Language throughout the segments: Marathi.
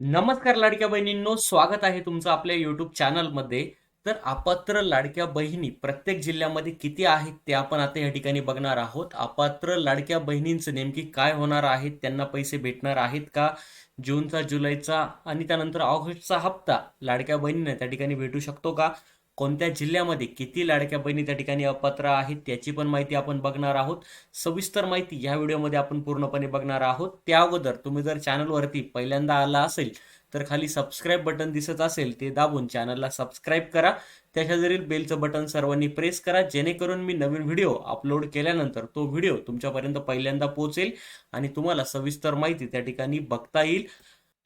नमस्कार लाडक्या बहिणींनो, स्वागत आहे तुमचं आपल्या युट्यूब चॅनलमध्ये. तर अपात्र लाडक्या बहिणी प्रत्येक जिल्ह्यामध्ये किती आहेत ते आपण आता या ठिकाणी बघणार आहोत. अपात्र लाडक्या बहिणींचं नेमकी काय होणार आहे, त्यांना पैसे भेटणार आहेत का? जूनचा, जुलैचा आणि त्यानंतर ऑगस्टचा हप्ता लाडक्या बहिणींना त्या ठिकाणी भेटू शकतो का? कोणत्या जिल्ह्यामध्ये किती लाडक्या बहिणी त्या ठिकाणी अपात्र आहेत त्याची पण माहिती आपण बघणार आहोत. सविस्तर माहिती या व्हिडिओमध्ये आपण पूर्णपणे बघणार आहोत. त्या अगोदर तुम्ही जर चॅनलवरती पहिल्यांदा आला असेल तर खाली सबस्क्राईब बटन दिसत असेल ते दाबून चॅनलला सबस्क्राईब करा. त्याशेजारील बेलचं बटन सर्वांनी प्रेस करा, जेणेकरून मी नवीन व्हिडिओ अपलोड केल्यानंतर तो व्हिडिओ तुमच्यापर्यंत पहिल्यांदा पोहोचेल आणि तुम्हाला सविस्तर माहिती त्या ठिकाणी बघता येईल.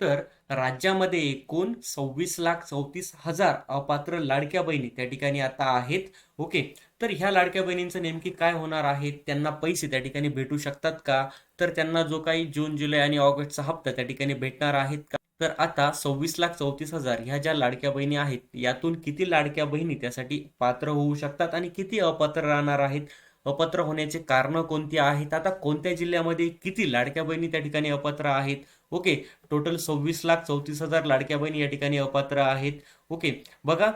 तर राज्यामध्ये एकूण 26,34,000 अपात्र लाडक्या बहिणी त्या ठिकाणी आता आहेत. ओके. तर ह्या लाडक्या बहिणींचं नेमकी काय होणार आहे, त्यांना पैसे त्या ठिकाणी भेटू शकतात का? तर त्यांना जो काही जून, जुलै आणि ऑगस्टचा हप्ता त्या ठिकाणी भेटणार आहेत का? तर आता 26,34,000 ह्या ज्या लाडक्या बहिणी आहेत, यातून किती लाडक्या बहिणी त्यासाठी पात्र होऊ शकतात आणि किती अपात्र राहणार आहेत? अपात्र होण्याचे कारण कोणती आहेत? आता कोणत्या जिल्ह्यामध्ये किती लाडक्या बहिणी त्या ठिकाणी अपात्र आहेत? ओके. टोटल 26,34,000 लाडक्या बहिणी या ठिकाणी अपात्र आहेत. ओके. बघा,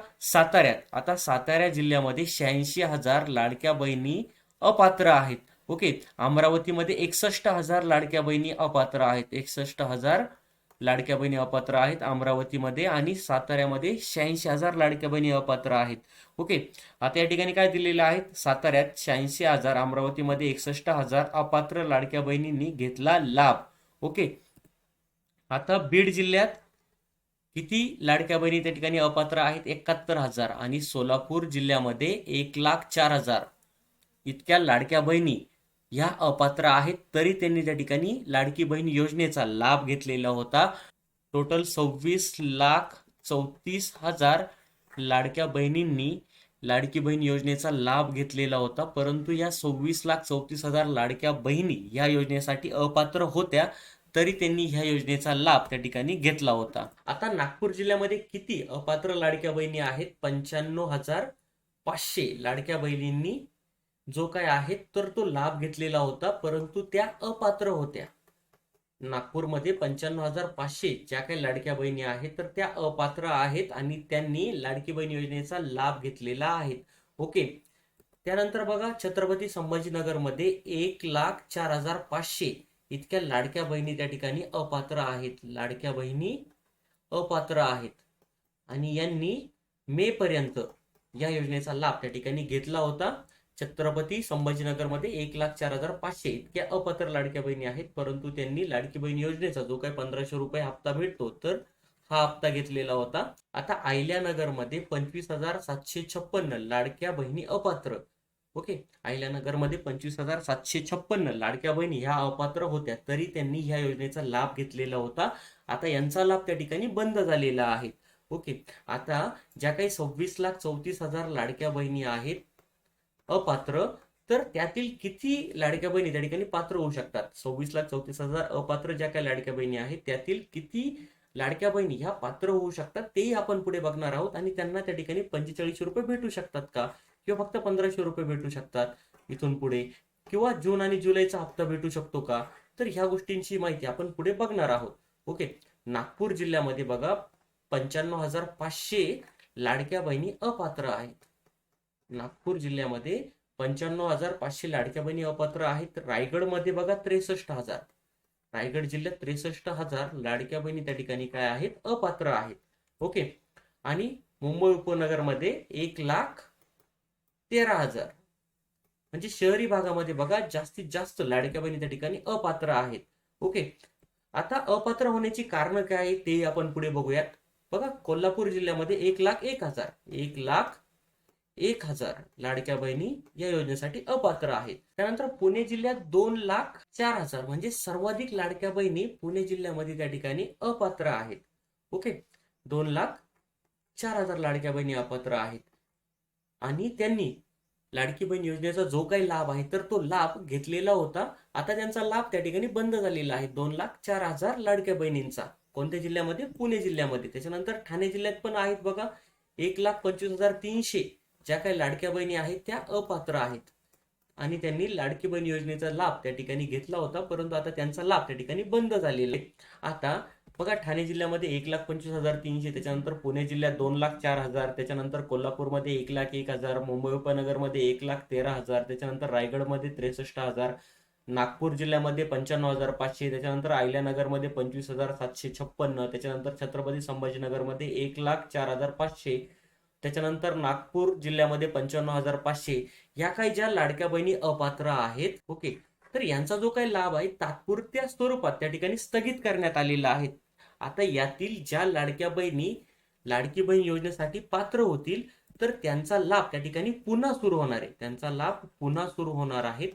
आता सातारा जिल्ह्यामध्ये 86,000 लाडक्या बहिणी अपात्र आहेत. ओके. अमरावतीमध्ये 61,000 लाडक्या बहिणी अपात्र आहेत. 61,000 लाडक्या बहिणी अपात्र आहेत अमरावतीमध्ये, आणि साताऱ्यामध्ये 86,000 लाडक्या बहिणी अपात्र आहेत. ओके. आता या ठिकाणी काय दिलेलं आहे? साताऱ्यात 86,000, अमरावतीमध्ये 61,000 अपात्र लाडक्या बहिणींनी घेतला लाभ. ओके. आता बीड जिल्ह्यात किती लाडक्या बहिणी त्या ठिकाणी अपात्र आहेत? 71,000. आणि सोलापूर जिल्ह्यामध्ये 1,04,000 इतक्या लाडक्या बहिणी ह्या अपात्र आहेत, तरी त्यांनी त्या ठिकाणी लाडकी बहीण योजनेचा लाभ घेतलेला होता. टोटल 26,34,000 लाडक्या बहिणींनी लाडकी बहीण योजनेचा लाभ घेतलेला होता, परंतु या 26,34,000 लाडक्या बहिणी या योजनेसाठी अपात्र होत्या, तरी त्यांनी ह्या योजनेचा लाभ त्या ठिकाणी घेतला होता. आता नागपूर जिल्ह्यामध्ये किती अपात्र लाडक्या बहिणी आहेत? 95,500 लाडक्या बहिणींनी जो काय आहे तर तो लाभ घेतलेला होता, परंतु त्या अपात्र होत्या. नागपूरमध्ये 95,500 ज्या काही लाडक्या बहिणी आहेत तर त्या अपात्र आहेत आणि त्यांनी लाडकी बहीण योजनेचा लाभ घेतलेला आहे. ओके. त्यानंतर बघा, छत्रपती संभाजीनगरमध्ये 1,04,500 इतक्या लाडक्या बहिणी त्या ठिकाणी अपात्र आहेत. लाडक्या बहिणी अपात्र आहेत आणि यांनी मे पर्यंत या योजनेचा लाभ त्या ठिकाणी घेतला होता. छत्रपती संभाजीनगरमध्ये 1,04,500 इतक्या अपात्र लाडक्या बहिणी आहेत, परंतु त्यांनी लाडकी बहीण योजनेचा जो काही 1,500 रुपये हप्ता भेटतो तर हा हप्ता घेतलेला होता. आता अहिल्यानगरमध्ये 25,756 लाडक्या बहिणी अपात्र. ओके. अहिल्यानगरमध्ये 25,756 लाडक्या बहिणी ह्या अपात्र होत्या, तरी त्यांनी ह्या योजनेचा लाभ घेतलेला होता. आता यांचा लाभ त्या ठिकाणी बंद झालेला आहे. ओके. आता ज्या काही 26,34,000 लाडक्या बहिणी आहेत अपात्र, तर त्यातील किती लाडक्या बहिणी त्या ठिकाणी पात्र होऊ शकतात? 26,34,000 अपात्र ज्या काही लाडक्या बहिणी आहेत त्यातील किती लाडक्या बहिणी ह्या पात्र होऊ शकतात तेही आपण पुढे बघणार आहोत. आणि त्यांना त्या ठिकाणी 45 रुपये भेटू शकतात का, किंवा फक्त 1,500 रुपये भेटू शकतात इथून पुढे, किंवा जून आणि जुलैचा हप्ता भेटू शकतो का? तर ह्या गोष्टींची माहिती आपण पुढे बघणार आहोत. ओके. नागपूर जिल्ह्यामध्ये बघा, 95,500 लाडक्या बहिणी अपात्र आहेत. नागपूर जिल्ह्यामध्ये 95,500 लाडक्या बहिणी अपात्र आहेत. रायगडमध्ये बघा 63,000, रायगड जिल्ह्यात 63,000 लाडक्या बहिणी त्या ठिकाणी काय आहेत? अपात्र आहेत. ओके. आणि मुंबई उपनगरमध्ये 1,13,000, म्हणजे शहरी भागामध्ये बघा जास्तीत जास्त लाडक्या बहिणी त्या ठिकाणी अपात्र आहेत. ओके. आता अपात्र होण्याची कारण काय आहे ते आपण पुढे बघूयात. बघा, कोल्हापूर जिल्ह्यामध्ये 1,01,000, 1,01,000 लाडक्या बहिणी या योजनेसाठी अपात्र आहेत. त्यानंतर पुणे जिल्ह्यात 2,04,000, म्हणजे सर्वाधिक लाडक्या बहिणी पुणे जिल्ह्यामध्ये त्या ठिकाणी अपात्र आहेत. ओके. 2,04,000 लाडक्या बहिणी अपात्र आहेत आणि त्यांनी लाडकी बहीण योजनेचा जो काही लाभ आहे तर तो लाभ घेतलेला होता. आता त्यांचा लाभ त्या ठिकाणी बंद झालेला आहे. 2,04,000 लाडक्या बहिणींचा कोणत्या जिल्ह्यामध्ये? पुणे जिल्ह्यामध्ये. त्याच्यानंतर ठाणे जिल्ह्यात पण आहेत बघा, 1,25,300 ज्या काही लाडक्या बहिणी आहेत त्या अपात्र आहेत आणि त्यांनी लाडकी बहीण योजनेचा लाभ त्या ठिकाणी घेतला होता, परंतु आता त्यांचा लाभ त्या ठिकाणी बंद झालेला आहे. आता बघा, ठाणे जिल्ह्यामध्ये 1,25,300, त्याच्यानंतर पुणे जिल्ह्यात 2,04,000, त्याच्यानंतर कोल्हापूरमध्ये 1,01,000, मुंबई उपनगरमध्ये 1,13,000, त्याच्यानंतर रायगडमध्ये 63,000, नागपूर जिल्ह्यामध्ये 95,500, त्याच्यानंतर अहिल्यानगरमध्ये 25,756, त्याच्यानंतर छत्रपती संभाजीनगरमध्ये 1,04,500, त्याच्यानंतर नागपूर जिल्ह्यामध्ये 55,500. या काही ज्या लाडक्या बहिणी अपात्र आहेत, ओके, तर यांचा जो काही लाभ आहे तात्पुरत्या स्वरूपात त्या ठिकाणी स्थगित करण्यात आलेला आहे. आता यातील ज्या लाडक्या बहिणी लाडकी बहीण योजनेसाठी पात्र होतील, तर त्यांचा लाभ त्या ठिकाणी पुन्हा सुरू होणार आहे. त्यांचा लाभ पुन्हा सुरू होणार आहे.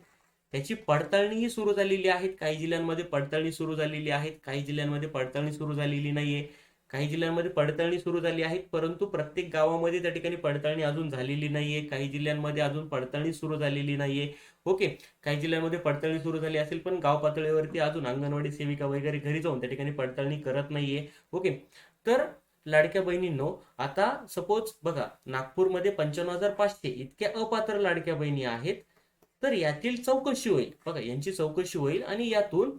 त्याची पडताळणीही सुरू झालेली आहे. काही जिल्ह्यांमध्ये पडताळणी सुरू झालेली आहे, काही जिल्ह्यांमध्ये पडताळणी सुरू झालेली नाहीये. काही जिल्ह्यांमध्ये पडताळणी सुरू झाली आहे, परंतु प्रत्येक गावामध्ये त्या ठिकाणी पडताळणी अजून झालेली नाहीये. काही जिल्ह्यांमध्ये अजून पडताळणी सुरू झालेली नाहीये. ओके, काही जिल्ह्यांमध्ये पडताळणी सुरू झाली असेल, पण गाव पातळीवरती अजून अंगणवाडी सेविका वगैरे घरी जाऊन त्या ठिकाणी पडताळणी करत नाहीये. ओके, तर लाडक्या बहिणींनो, आता सपोज बघा, नागपूरमध्ये 55,500 इतक्या अपात्र लाडक्या बहिणी आहेत. तर यातील चौकशी होईल, बघा यांची चौकशी होईल, आणि यातून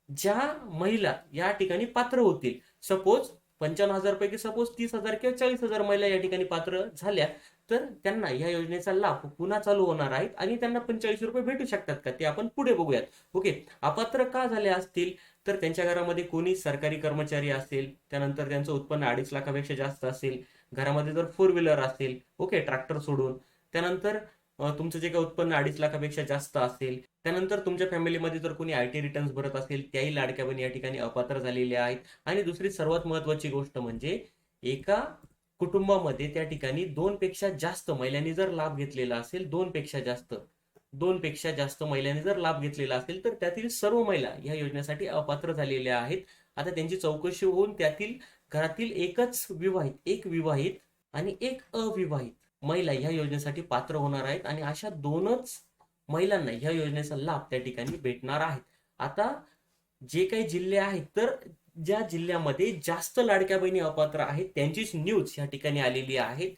ज्या महिला या ठिकाणी पात्र होतील, सपोज 55,000 पैकी सपोज 30,000 किंवा 40,000 महिला या ठिकाणी पात्र झाल्या, तर त्यांना या योजनेचा लाभ पुन्हा चालू होणार आहे आणि त्यांना 45 रुपये भेटू शकतात का, ते आपण पुढे बघूयात. ओके, अपात्र का झाले असतील, तर त्यांच्या घरामध्ये कोणी सरकारी कर्मचारी असेल, त्यानंतर त्यांचं उत्पन्न 2.5 लाखापेक्षा जास्त असेल, घरामध्ये जर 4 व्हीलर असेल, ओके, ट्रॅक्टर सोडून, त्यानंतर तुमचं जे काही उत्पन्न 2.5 लाखापेक्षा जास्त असेल, त्यानंतर तुमच्या फॅमिलीमध्ये जर कोणी आयटी रिटर्न्स भरत असेल, त्याही लाडक्या बहिणी या ठिकाणी अपात्र झालेल्या आहेत. आणि दुसरी सर्वात महत्वाची गोष्ट म्हणजे, एका कुटुंबामध्ये त्या ठिकाणी 2 पेक्षा जास्त महिलांनी जर लाभ घेतलेला असेल, 2 पेक्षा जास्त महिलांनी जर लाभ घेतलेला असेल, तर त्यातील सर्व महिला या योजनेसाठी अपात्र झालेल्या आहेत. आता त्यांची चौकशी होऊन त्यातील घरातील एक विवाहित आणि एक अविवाहित महिला ह्या योजनेसाठी पात्र होणार आहेत, आणि अशा 2च महिलांना ह्या योजनेचा लाभ त्या ठिकाणी भेटणार आहे. आता जे काही जिल्हे आहेत, तर ज्या जिल्ह्यामध्ये जास्त लाडक्या बहिणी अपात्र आहेत त्यांचीच न्यूज या ठिकाणी आलेली आहे.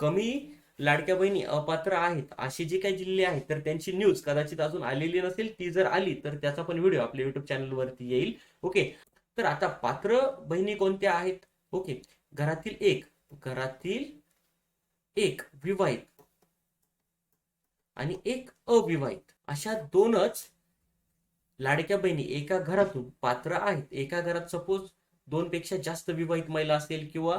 कमी लाडक्या बहिणी अपात्र आहेत असे जे काही जिल्हे आहेत, तर त्यांची न्यूज कदाचित अजून आलेली नसेल. ती जर आली तर त्याचा पण व्हिडिओ आपल्या युट्यूब चॅनलवरती येईल. ओके, तर आता पात्र बहिणी कोणत्या आहेत? ओके, घरातील एक विवाहित आणि एक अविवाहित, अशा 2च लाडक्या बहिणी एका घरातून पात्र आहेत. एका घरात सपोज 2 पेक्षा जास्त विवाहित महिला असेल, किंवा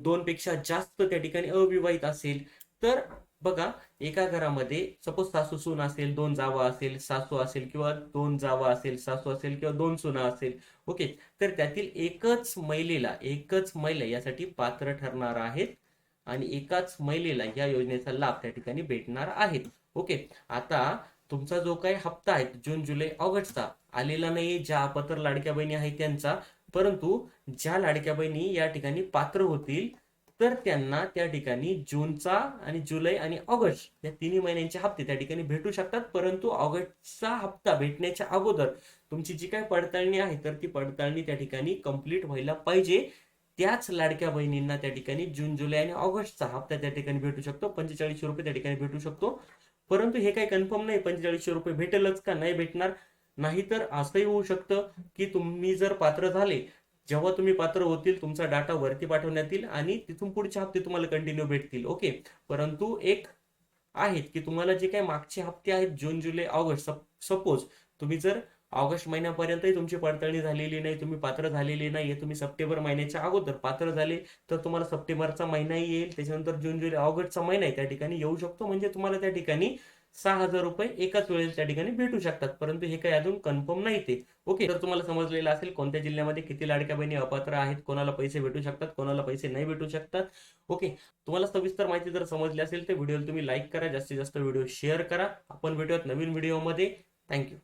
2 पेक्षा जास्त त्या ठिकाणी अविवाहित असेल, तर बघा, एका घरामध्ये सपोज सासू सून असेल, 2 जावा असेल, सासू असेल, किंवा 2 जावा असेल, सासू असेल, किंवा 2 सुना असेल. ओके, तर त्यातील एकच महिला यासाठी पात्र ठरणार आहेत, आणि एकाच महिलेला या योजनेचा लाभ त्या ठिकाणी भेटणार आहेत. ओके, आता तुमचा जो काही हप्ता आहे जून जुलै ऑगस्टचा आलेला नाही ज्या अपात्र लाडक्या बहिणी आहेत त्यांचा, परंतु ज्या लाडक्या बहिणी या ठिकाणी पात्र होतील, तर त्यांना त्या ठिकाणी जूनचा आणि जुलै आणि ऑगस्ट या 3 महिन्यांचे हप्ते त्या ठिकाणी भेटू शकतात. परंतु ऑगस्टचा हप्ता भेटण्याच्या अगोदर तुमची जी काही पडताळणी आहे, तर ती पडताळणी त्या ठिकाणी कंप्लीट व्हायला पाहिजे. त्याच लाडक्या बहिणींना त्या ठिकाणी जून जुलै आणि ऑगस्टचा हप्ता त्या ठिकाणी भेटू शकतो, 4500 रुपये त्या ठिकाणी भेटू शकतो. परंतु हे काही कन्फर्म नाही 4500 रुपये भेटेलच का, नाही भेटणार. नाहीतर असंही होऊ शकतं की तुम्ही जर पात्र झाले, जेव्हा तुम्ही पात्र होतील तुमचा डाटा वरती पाठवण्यात येईल आणि तिथून पुढचे हप्ते तुम्हाला कंटिन्यू भेटतील. ओके, परंतु एक आहेत की तुम्हाला जे काही मागचे हप्ते आहेत जून जुलै ऑगस्ट, सपोज तुम्ही जर ऑगस्ट महिन्यापर्यंतही तुमची पडताळणी झालेली नाही, तुम्ही पात्र झालेले नाहीये, तुम्ही सप्टेंबर महिन्याच्या अगोदर पात्र झाले, तर तुम्हाला सप्टेंबरचा महिनाही येईल, त्याच्यानंतर जून जुलै ऑगस्टचा महिना त्या ठिकाणी येऊ शकतो. म्हणजे तुम्हाला त्या ठिकाणी 6,000 रुपये एकाच वेळेस त्या ठिकाणी भेटू शकतात. परंतु हे काही अजून कन्फर्म नाही ते. ओके, तर तुम्हाला समजलेलं असेल कोणत्या जिल्ह्यामध्ये किती लाडक्या बहिणी अपात्र आहेत, कोणाला पैसे भेटू शकतात, कोणाला पैसे नाही भेटू शकतात. ओके, तुम्हाला सविस्तर माहिती जर समजली असेल तर व्हिडिओला तुम्ही लाईक करा, जास्तीत जास्त व्हिडिओ शेअर करा. आपण भेटूयात नवीन व्हिडिओमध्ये. थँक्यू.